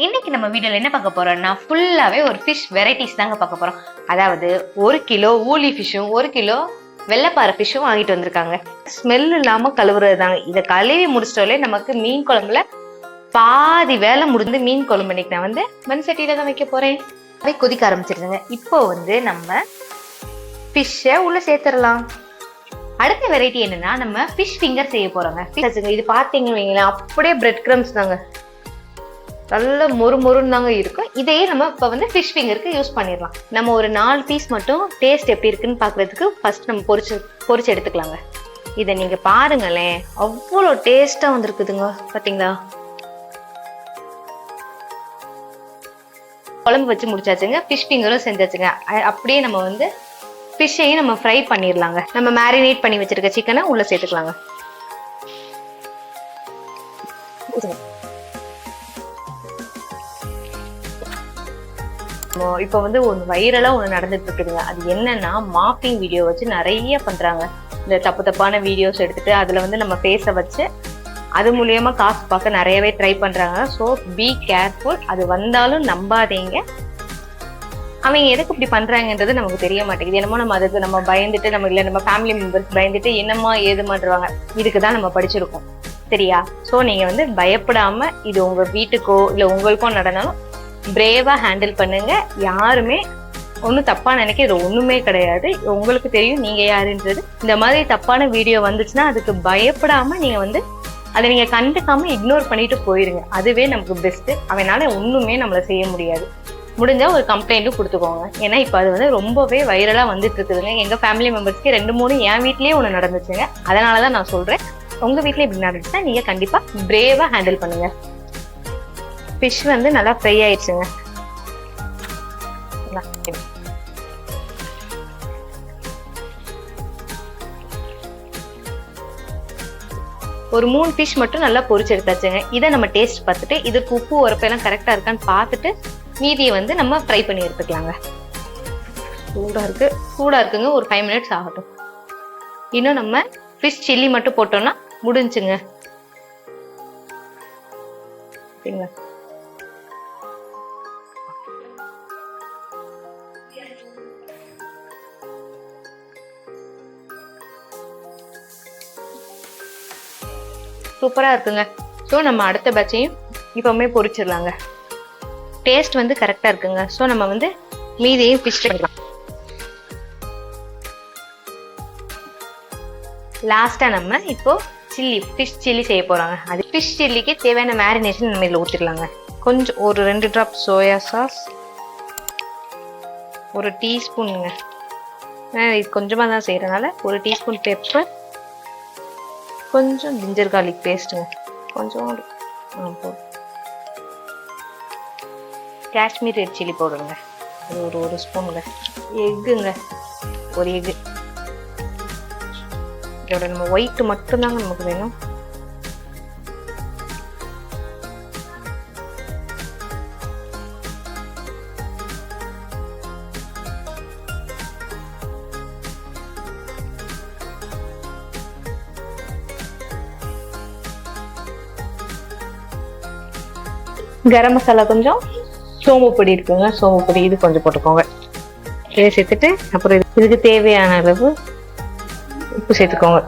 இன்னைக்கு நம்ம வீடியோல என்ன பார்க்க போறோம்னா ஃபுல்லாவே ஒரு ஃபிஷ் வெரைட்டிஸ் தாங்க பார்க்க போறோம். அதாவது 1 கிலோ ஊலி ஃபிஷ்ஷும் 1 கிலோ வெள்ளைப்பாறை ஃபிஷ்ஷும் வாங்கிட்டு வந்திருக்காங்க. ஸ்மெல் இல்லாம கழுவுறது தாங்க. இதை கழுவி முடிச்சிட்டாலே நமக்கு மீன் குழம்புல பாதி வேலை முடிந்து மீன் குழம்பு இன்னைக்கு நான் மண் சட்டியில தான் வைக்க போறேன். அதை கொதிக்க ஆரம்பிச்சிருங்க. இப்போ நம்ம ஃபிஷ்ஷை உள்ள சேர்த்துடலாம். அடுத்த வெரைட்டி என்னன்னா நம்ம ஃபிஷ் ஃபிங்கர் செய்ய போறோங்க. இது பாத்தீங்கன்னு வைங்களேன், அப்படியே பிரெட் கிரம்ஸ் தாங்க, நல்ல மொறுன்னு தாங்க இருக்கும். இதையே நம்ம இப்போ ஃபிஷ் ஃபிங்கருக்கு யூஸ் பண்ணிடலாம். நம்ம ஒரு 4 பீஸ் மட்டும் டேஸ்ட் எப்படி இருக்குன்னு பார்க்கறதுக்கு ஃபர்ஸ்ட் நம்ம பொரிச்சு எடுத்துக்கலாங்க. இதை நீங்க பாருங்களேன், அவ்வளோ டேஸ்டா வந்திருக்குதுங்க. பார்த்தீங்களா? குழம்பு வச்சு முடிச்சாச்சுங்க, ஃபிஷ் ஃபிங்கரும் செஞ்சாச்சுங்க. அப்படியே நம்ம ஃபிஷ்ஷையும் நம்ம ஃப்ரை பண்ணிடலாங்க. நம்ம மேரினேட் பண்ணி வச்சிருக்க சிக்கனை உள்ள சேர்த்துக்கலாங்க. இப்போ ஒன்று வைரலாக ஒன்று நடந்துட்டு இருக்குதுங்க. அது என்னன்னா மாப்பிங் வீடியோ வச்சு நிறைய பண்றாங்க. இந்த தப்பான வீடியோஸ் எடுத்துட்டு அதுல நம்ம ஃபேஸை வச்சு அது மூலியமா காசு பார்க்க நிறையவே ட்ரை பண்றாங்க. So be careful. அது வந்தாலும் நம்பாதீங்க. அவங்க எதுக்கு இப்படி பண்றாங்கன்றது நமக்கு தெரிய மாட்டேங்குது. என்னமோ நம்ம அதுக்கு நம்ம பயந்துட்டு நம்ம ஃபேமிலி மெம்பர்ஸ் பயந்துட்டு என்னமா ஏதுமாட்டுருவாங்க. இதுக்கு தான் நம்ம படிச்சிருக்கோம், சரியா? ஸோ நீங்க பயப்படாம இது உங்க வீட்டுக்கோ இல்லை உங்களுக்கோ நடந்தாலும் பிரேவா ஹேண்டில் பண்ணுங்க. யாருமே ஒன்றும் தப்பா நினைக்க இது ஒண்ணுமே கிடையாது. உங்களுக்கு தெரியும் நீங்க யாருன்றது. இந்த மாதிரி தப்பான வீடியோ வந்துச்சுன்னா அதுக்கு பயப்படாம நீங்க அதை நீங்க கண்டுக்காம இக்னோர் பண்ணிட்டு போயிருங்க. அதுவே நமக்கு பெஸ்ட். அவனால ஒண்ணுமே நம்மள செய்ய முடியாது. முடிஞ்சா ஒரு கம்ப்ளைண்ட்டும் கொடுத்துக்கோங்க. ஏன்னா இப்ப அது ரொம்பவே வைரலா வந்துட்டு இருக்குதுங்க. எங்க ஃபேமிலி மெம்பர்ஸ்க்கு 2-3 என் வீட்லயே ஒண்ணு நடந்துச்சுங்க. அதனாலதான் நான் சொல்றேன், உங்க வீட்லயே இப்படி நடந்துச்சுன்னா நீங்க கண்டிப்பா பிரேவா ஹேண்டில் பண்ணுங்க. ஃபிஷ் நல்லா ஃப்ரை ஆயிடுச்சுங்க. ஒரு 3 ஃபிஷ் மட்டும் நல்லா பொரிச்சு எடுத்தாச்சுங்க. இதை நம்ம டேஸ்ட் பார்த்துட்டு இதுக்கு உப்பு உரப்பெல்லாம் கரெக்டா இருக்கான்னு பார்த்துட்டு மீதியை நம்ம ஃப்ரை பண்ணி எடுத்துக்கலாங்க. சூடா இருக்குங்க. ஒரு 5 மினிட்ஸ் ஆகட்டும். இன்னும் நம்ம ஃபிஷ் சில்லி மட்டும் போட்டோம்னா முடிஞ்சுங்க. சரிங்களா? சூப்பரா இருக்குங்க. ஸோ நம்ம அடுத்த பேட்சையும் இப்பவுமே பொரிச்சிடலாங்க. டேஸ்ட் கரெக்டா இருக்குங்க. ஸோ நம்ம மீதியையும் ஃபிஷ் பண்ணிக்கலாம். லாஸ்டா நம்ம இப்போ ஃபிஷ் சில்லி செய்ய போறாங்க. அது ஃபிஷ் சில்லிக்கு தேவையான மேரினேஷன் நம்ம இதில் ஊற்றிடலாங்க. கொஞ்சம் ஒரு 2 ட்ராப் சோயா சாஸ், ஒரு டீஸ்பூனுங்க, இது கொஞ்சமாக தான் செய்யறதுனால ஒரு டீஸ்பூன் பெப்பர், கொஞ்சம் ஜிஞ்சர் கார்லிக் பேஸ்ட்டுங்க, கொஞ்சம் காஷ்மீர் ரெட் சில்லி பவுடருங்க, அது ஒரு ஸ்பூனுங்க, எக்குங்க, ஒரு எக்கு. இதோட நம்ம ஒயிட் மட்டும்தாங்க நமக்கு வேணும். கரம் மசாலா கொஞ்சம், சோம்பு பொடி இருக்குங்க, சோம்பு பொடி இது கொஞ்சம் போட்டுக்கோங்க. இதை சேர்த்துட்டு அப்புறம் இதுக்கு தேவையான அளவு உப்பு சேர்த்துக்கோங்க.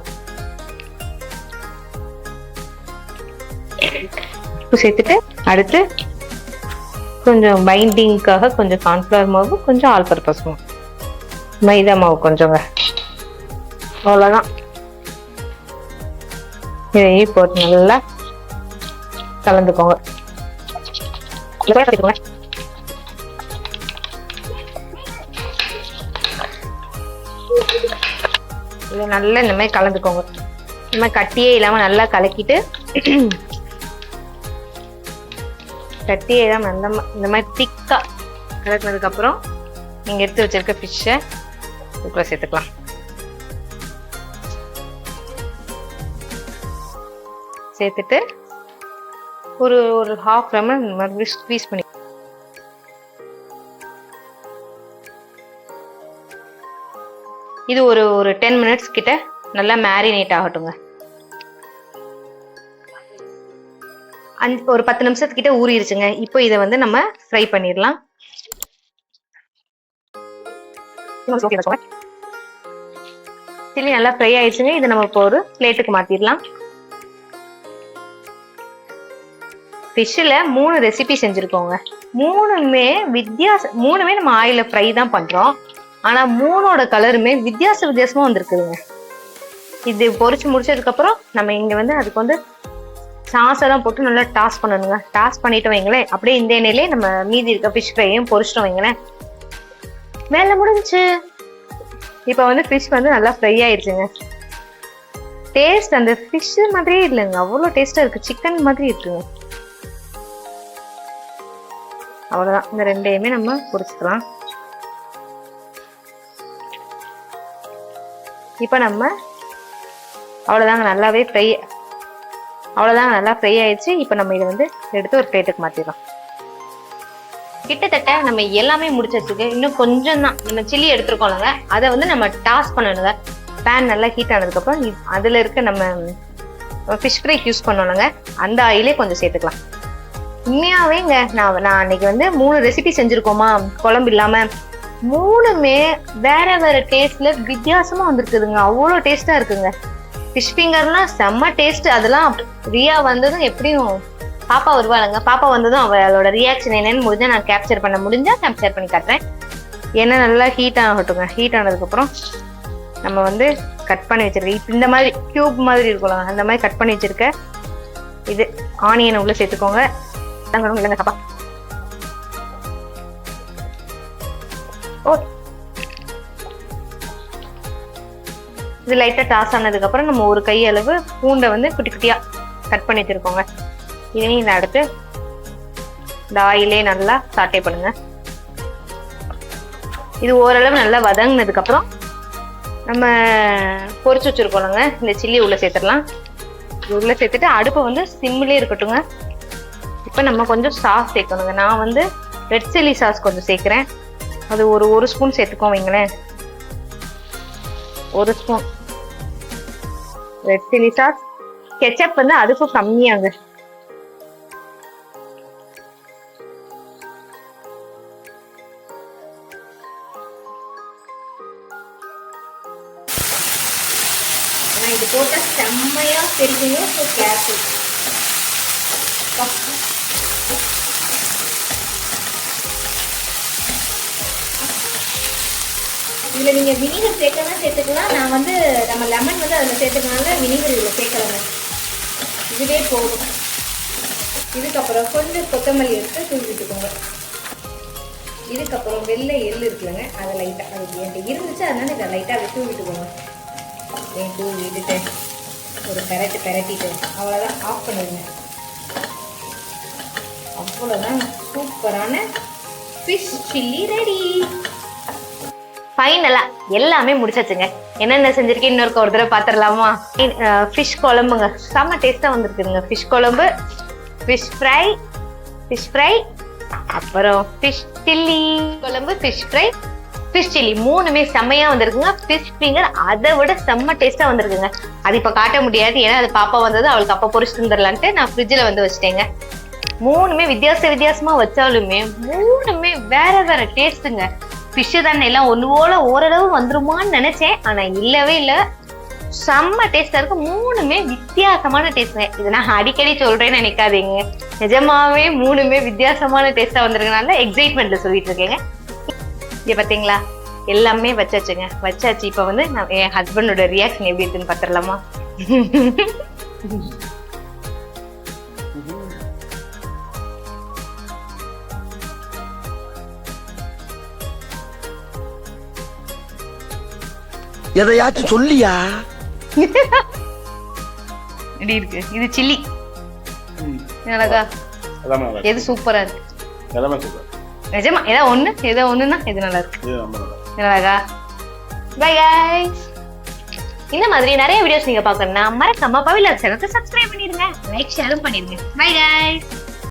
உப்பு சேர்த்துட்டு அடுத்து கொஞ்சம் பைண்டிங்காக கொஞ்சம் கார்ன்ஃப்ளவர் மாவு, கொஞ்சம் ஆல் பர்பஸ் மாவு, மைதா மாவு கொஞ்சங்க, அவ்வளோதான். இதையும் போட்டு நல்லா கலந்துக்கோங்க. நல்லா இந்த மாதிரி கலந்துக்கோங்க. இந்த மாதிரி கட்டியே இல்லாம நல்லா கலக்கிட்டு கட்டியே இல்லாம இந்த மாதிரி திக்கா கலக்கினதுக்கு அப்புறம் நீங்க எடுத்து வச்சிருக்க ஃபிஷ்ஷை இதுக்குள்ள சேர்த்துக்கலாம். சேர்த்துட்டு ஒரு 1/2 லெமன் இந்த மாதிரி ஸ்க்வீஸ் பண்ணி இது ஒரு 10 மினிட்ஸ் கிட்ட நல்லா மேரினேட் ஆகட்டுங்க. ஒரு 10 நிமிஷத்துக்கிட்ட ஊறிடுச்சுங்க. இப்போ இதை வந்து நம்ம ஃப்ரை பண்ணிடலாம். சில்லி நல்லா ஃப்ரை ஆயிடுச்சுங்க. இதை நம்ம இப்போ ஒரு பிளேட்டுக்கு மாத்திடலாம். ஃபிஷ்ஷில் 3 ரெசிபி செஞ்சுருக்கோங்க. மூணுமே நம்ம ஆயில ஃப்ரை தான் பண்றோம். ஆனா 3ஓட கலருமே வித்தியாசமா வந்திருக்குதுங்க. இது பொரிச்சு முடிச்சதுக்கு அப்புறம் நம்ம இங்க வந்து அதுக்கு வந்து சாஸ் எல்லாம் போட்டு நல்லா டாஸ் பண்ணணுங்க. டாஸ் பண்ணிட்டு வைங்களேன், அப்படியே இந்த எண்ணெயிலே நம்ம மீதி இருக்க ஃபிஷ் ஃப்ரையும் பொரிச்சிட்டு வைங்களேன், வேலை முடிஞ்சுச்சு. இப்ப வந்து ஃபிஷ் வந்து நல்லா ஃப்ரை ஆயிடுச்சுங்க. டேஸ்ட் அந்த ஃபிஷ் மாதிரியே இல்லைங்க, அவ்வளோ டேஸ்டா இருக்கு. சிக்கன் மாதிரி இருக்குங்க. அவ்வளவுதான், இந்த ரெண்டையுமே நம்ம பொரிச்சுக்கலாம். இப்ப நம்ம அவ்வளவுதாங்க, நல்லாவே ஃப்ரை, அவ்வளவுதாங்க, நல்லா ஃப்ரை ஆயிடுச்சு. இப்ப நம்ம இதை வந்து எடுத்து ஒரு பிளேட்டுக்கு மாத்திடலாம். கிட்டத்தட்ட நம்ம எல்லாமே முடிச்சிருக்கு. இன்னும் கொஞ்சம் தான். நம்ம சில்லி எடுத்துருக்கோம்லங்க, அதை வந்து நம்ம டாஸ் பண்ணணுங்க. பேன் நல்லா ஹீட் ஆனதுக்கு அப்புறம் அதுல இருக்க நம்ம ஃபிஷ் ஃப்ரைக்கு யூஸ் பண்ணணுங்க, அந்த ஆயிலே கொஞ்சம் சேர்த்துக்கலாம். உண்மையாவேங்க நான் அன்னைக்கு வந்து 3 ரெசிபி செஞ்சிருக்கோமா குழம்பு இல்லாம, 3மே வேற டேஸ்ட்ல வித்தியாசமா வந்திருக்குதுங்க. அவ்வளோ டேஸ்டா இருக்குங்க. ஃபிஷ் ஃபிங்கர்லாம் செம்ம டேஸ்ட். அதெல்லாம் ரியா வந்ததும் எப்படியும் பாப்பா வருவாளுங்க. பாப்பா வந்ததும் அவளோட ரியாக்ஷன் என்னன்னு முடிஞ்சா நான் கேப்சர் பண்ணி காட்டுறேன். ஏன்னா நல்லா ஹீட் ஆகட்டுங்க. ஹீட் ஆனதுக்கு அப்புறம் நம்ம வந்து கட் பண்ணி வச்சிருக்கேன். இந்த மாதிரி கியூப் மாதிரி இருக்கும்ல, அந்த மாதிரி கட் பண்ணி வச்சிருக்க இது ஆனியன் உள்ள சேர்த்துக்கோங்க. இல்லைங்க பாப்பா, இது லைட்டா டாஸ் ஆனதுக்கு அப்புறம் நம்ம ஒரு கை அளவு பூண்டை வந்து குட்டி குட்டியா கட் பண்ணி வச்சிருக்கோங்க. இதையும் இதை அடுத்து இந்த ஆயிலே நல்லா சாட்டே பண்ணுங்க. இது ஓரளவு நல்லா வதங்கினதுக்கு அப்புறம் நம்ம பொரிச்சு வச்சிருக்கோங்க இந்த சில்லி உள்ள சேர்த்துடலாம். உள்ள சேர்த்துட்டு அடுப்பை வந்து சிம்மிலே இருக்கட்டுங்க. இப்ப நம்ம கொஞ்சம் சாஸ் சேர்க்கணுங்க. நான் வந்து ரெட் சில்லி சாஸ் கொஞ்சம் சேர்க்கிறேன். அது ஒரு ஸ்பூன் சேர்த்துக்கோ வைங்களேன். 1 spoon red chilli sauce. Ketchup வந்து அதுக்கும் கம்மியாங்க. இது போட்டா செம்மையா தெரியுங்க. கேர்ஃபுல். இதுல நீங்க வினிகர் சேர்த்துக்கலாம். நான் வந்து நம்ம லெமன் வந்து அதில் சேர்த்துக்கனால வினிகர் இதில் சேர்க்கலாங்க. இதுவே போதும். இதுக்கப்புறம் கொஞ்சம் கொத்தமல்லி எடுத்து தூவி விட்டுக்கோங்க. இதுக்கப்புறம் வெள்ளை எள்ளு இருக்குல்லங்க, அதை லைட்டாக அது என்கிட்ட இருந்துச்சு, அதனால இதை லைட்டாக அதை தூவி விட்டுக்கோங்க. தூவி விட்டுட்டு ஒரு பெரட்டிட்டு அவ்வளோதான், ஆஃப் பண்ணிடுங்க. அவ்வளோதான், சூப்பரான ஃபிஷ் சில்லி ரெடி. ஃபைனலா எல்லாமே முடிச்சாச்சுங்க. என்னென்ன செஞ்சிருக்கேன் இன்னொரு ஒரு தடவை பார்த்துடலாமா? ஃபிஷ் குழம்புங்க, செம்ம டேஸ்டா வந்திருக்குதுங்க. ஃபிஷ் குழம்பு, ஃபிஷ் ஃப்ரை, அப்புறம் ஃபிஷ் சில்லி குழம்பு, ஃபிஷ் ஃப்ரை, ஃபிஷ் சில்லி 3மே செம்மையா வந்திருக்குங்க. ஃபிஷ் ஃபிங்கர் அதை விட செம்ம டேஸ்டா வந்திருக்குங்க. அது இப்ப காட்ட முடியாது, ஏன்னா அது பாப்பா வந்தது, அவளுக்கு அப்ப பொரிச்சு தந்துடலான்ட்டு நான் ஃப்ரிட்ஜில் வந்து வச்சுட்டேங்க. 3மே வித்தியாசமா வச்சாலுமே 3மே வேற டேஸ்ட்டுங்க. ஃபிஷ்ஷு தானே எல்லாம் ஒன்று போல ஓரளவு வந்துருமான்னு நினைச்சேன், ஆனா இல்லவே இல்லை. செம்ம டேஸ்டா இருக்கு. 3மே வித்தியாசமான டேஸ்ட்டுங்க. இதை நான் அடிக்கடி சொல்றேன்னு நினைக்காதீங்க, நிஜமாவே 3மே வித்தியாசமான டேஸ்டா வந்திருக்கனால எக்ஸைட்மெண்ட்ல சொல்லிட்டு இருக்கேங்க. இங்க பாத்தீங்களா, எல்லாமே வச்சாச்சு. இப்ப வந்து நான் என் ஹஸ்பண்டோட ரியாக்ஷன் எப்படி இருக்குன்னு பாத்துடலாமா? எதையாச்சும் சொல்லியா? எப்படி இருக்கு? இது சில்லி அழகா, எது சூப்பரா இருக்கு? நிஜமா ஏதோ ஒண்ணுன்னா இது நல்லா இருக்கு. அழகா. Bye guys. இந்த மாதிரி நிறைய வீடியோஸ் நீங்க பாக்கணும்னா மறக்காம பவிலாக் சேனலுக்கு சப்ஸ்கிரைப் பண்ணிருங்க, லைக் ஷேரும் பண்ணிருங்க. Bye guys.